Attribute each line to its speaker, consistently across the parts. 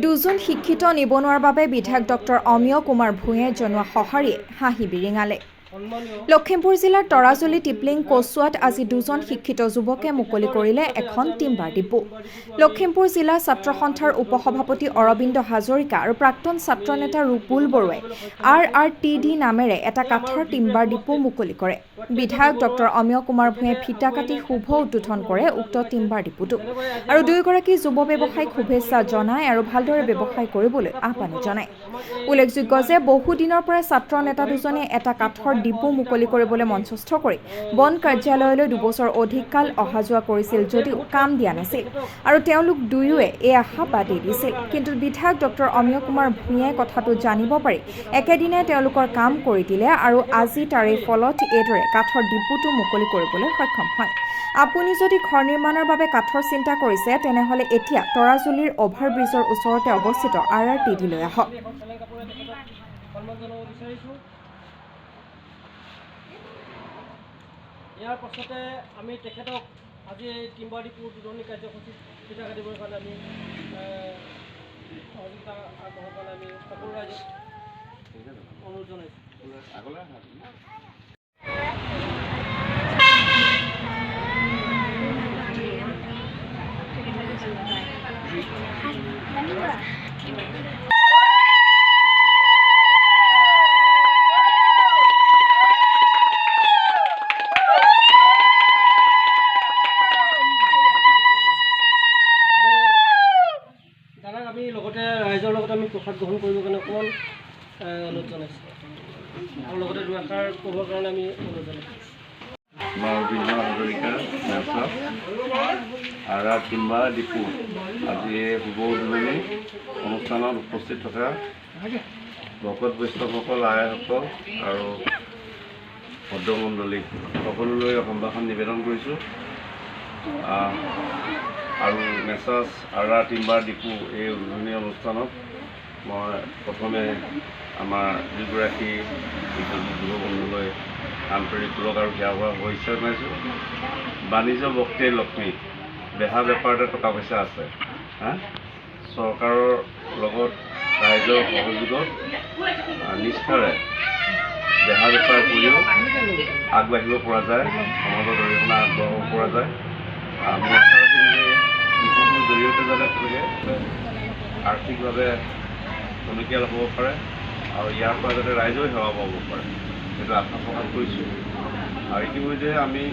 Speaker 1: দুজন শিক্ষিত নিবনুৱাৰ বাবে বিধায়ক ডক্টৰ অমিয় কুমাৰ ভূঞে জনোৱা সঁহাৰিয়ে হাঁহি বিৰিঙালে। লখিমপুৰ জিলাৰ তৰাজুলি টিপলিং কচুৱাত আজি দুজন শিক্ষিত যুৱকে মুকলি কৰিলে এখন টিম্বাৰ ডিপো। লখিমপুৰ জিলা ছাত্ৰ সন্থাৰ উপসভাপতি অৰবিন্দ হাজৰিকা আৰু প্ৰাক্তন ছাত্ৰ নেতা ৰূপুল বৰুৱাই RRTD নামেৰে এটা কাঠৰ টিম্বাৰ ডিপো মুকলি কৰে। বিধায়ক ডক্টৰ অমিয় কুমাৰ ভূঞে ফিটা কাটি শুভ উদ্বোধন কৰে উক্ত টিম্বাৰ ডিপোটো আৰু দুয়োগৰাকী যুৱ ব্যৱসায়ীক শুভেচ্ছা জনায় আৰু ভালদৰে ব্যৱসায় কৰিবলৈ আহ্বান জনায়। উল্লেখযোগ্য যে বহু দিনৰ পৰা ছাত্ৰ নেতা দুজনে এটা কাঠৰ ডিপো মুকলি কৰিবলৈ মঞ্চস্থ কৰি বন কাৰ্যালয়লৈ 2 বছৰ অধিক কাল অহা যোৱা কৰিছিল যদিও কাম দিয়া নাছিল আৰু তেওঁলোক দুয়োৱে এই আশা বাদ দিছিল। কিন্তু বিধায়ক ডক্টৰ অমিয় কুমাৰ ভূঞে কথাটো জানিব পাৰি একেদিনাই তেওঁলোকৰ কাম কৰি দিলে আৰু আজি তাৰে ফলত এইদৰে কাঠৰ ডিপোটো মুকলি কৰিবলৈ সক্ষম হয়। আপুনি যদি ঘৰ নিৰ্মাণৰ বাবে কাঠৰ চিন্তা কৰিছে তেনেহলে এতিয়া তৰাজুলিৰ অভাৰব্ৰিজৰ ওচৰতে অৱস্থিত RRTD লৈ আহক।
Speaker 2: ইয়াৰ পাছতে আমি তেখেতক আজি এই টিম্বাৰ ডিপোৰ উদ্বোধনী কাৰ্যসূচীত ফিটা কাটিবৰ কাৰণে আমি সহযোগিতা আগবঢ়াবৰ কাৰণে আমি সকলো ৰাইজক অনুৰোধ জনাইছোঁ। দাদাক আমি লগতে ৰাইজৰ লগত আমি প্ৰসাদ গ্ৰহণ কৰিবৰ কাৰণে অকণমান অনুৰোধ জনাইছোঁ আৰু লগতে দুআষাৰ ক'বৰ কাৰণে আমি অনুৰোধ জনাইছোঁ।
Speaker 3: অৰবিন্দ হাজৰিকা আৰাৰ টিম্বাৰ ডিপো আজি শুভ উদ্বোধনী অনুষ্ঠানত উপস্থিত থকা ভকত বৈষ্ণৱসকল, আইসকল আৰু ভদ্ৰমণ্ডলী সকলোলৈ সম্ভাষণ নিবেদন কৰিছোঁ। আৰু মেছাজ আৰাৰ টিম্বাৰ ডিপো এই উদ্বোধনী অনুষ্ঠানত মই প্ৰথমে আমাৰ দুগৰাকী যুৱ বন্ধুলৈ আন্তৰিকপূৰক আৰু সেৱা কৰা শুভেচ্ছা জনাইছোঁ। বাণিজ্য বক্তেই লক্ষ্মী, বেহা বেপাৰতে টকা পইচা আছে। চৰকাৰৰ লগত ৰাইজৰ সহযোগত নিষ্ঠাৰে বেহা বেপাৰ কৰিও আগবাঢ়িব পৰা যায়, সমাজত অৰিহণা আগবঢ়াব পৰা যায়। আমি আশা ৰাখিম যে ডিপোটোৰ জৰিয়তে যাতে তেওঁলোকে আৰ্থিকভাৱে টনকিয়াল হ'ব পাৰে আৰু ইয়াৰ পৰা যাতে ৰাইজেও সেৱা পাব পাৰে, সেইটো আশা প্ৰকাশ কৰিছোঁ। আৰু ইতিমধ্যে আমি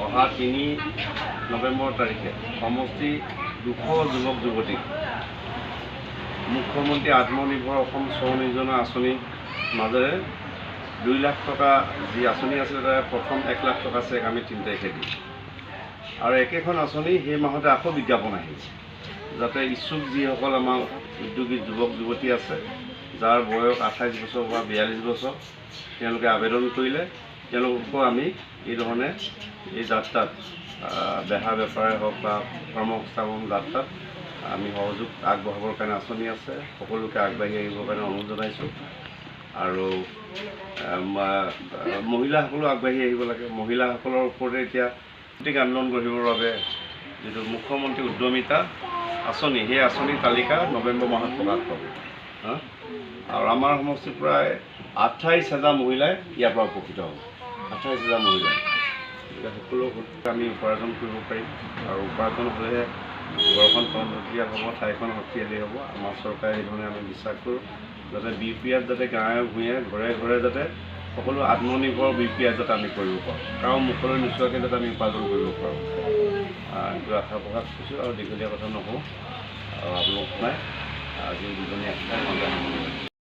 Speaker 3: অহা 3 নৱেম্বৰ তাৰিখে সমষ্টি 200 যুৱক যুৱতীক মুখ্যমন্ত্ৰী আত্মনিৰ্ভৰ অসম স্বনিৰ্জনা আঁচনিৰ মাজেৰে 2 লাখ টকা যি আঁচনি আছিলে তাৰে প্ৰথম 1 লাখ টকা চেক আমি 3 তাৰিখে দিম। আৰু একেখন আঁচনি সেই মাহতে আকৌ বিজ্ঞাপন আহিছে যাতে ইচ্ছুক যিসকল আমাৰ উদ্যোগী যুৱক যুৱতী আছে, যাৰ বয়স 28 বছৰ পৰা 42 বছৰ, তেওঁলোকে আবেদন কৰিলে তেওঁলোককো আমি এই ধৰণে এই যাত্ৰাত বেহা বেপাৰে হওক বা কৰ্মসংস্থাপন যাত্ৰাত আমি সহযোগ আগবঢ়াবৰ কাৰণে আঁচনি আছে, সকলোকে আগবাঢ়ি আহিবৰ কাৰণে অনুৰোধ জনাইছোঁ। আৰু মহিলাসকলো আগবাঢ়ি আহিব লাগে। মহিলাসকলৰ ওপৰতে এতিয়া প্ৰত্যেক আন্দোলন গঢ়িবৰ বাবে যিটো মুখ্যমন্ত্ৰী উদ্যমিতা আঁচনি, সেই আঁচনিৰ তালিকা নৱেম্বৰ মাহত প্ৰকাশ পাব। আৰু আমাৰ সমষ্টিৰ প্ৰায় 28,000 মহিলাই ইয়াৰ পৰা উপকৃত হ'ব। 28,000 মহিলাই সকলো আমি উপাৰ্জন কৰিব পাৰিম আৰু উপাৰ্জন হ'লেহে ঘৰখন টনকিয়াল হ'ব, ঠাইখন শক্তিশালী হ'ব। আমাৰ চৰকাৰে এই ধৰণে আমি বিশ্বাস কৰোঁ যাতে BPR যাতে গাঁৱে ভূঞে ঘৰে ঘৰে যাতে সকলো আত্মনিৰ্ভৰ BPR যাতে আমি কৰিব পাৰোঁ, কাৰো মুখলৈ নোচোৱাকৈ যাতে আমি উপাৰ্জন কৰিব পাৰোঁ, এইটো আশা প্ৰকাশ কৰিছোঁ। আৰু দীঘলীয়া কথা নকওঁ আৰু আপোনালোক নাই আজি দুজনী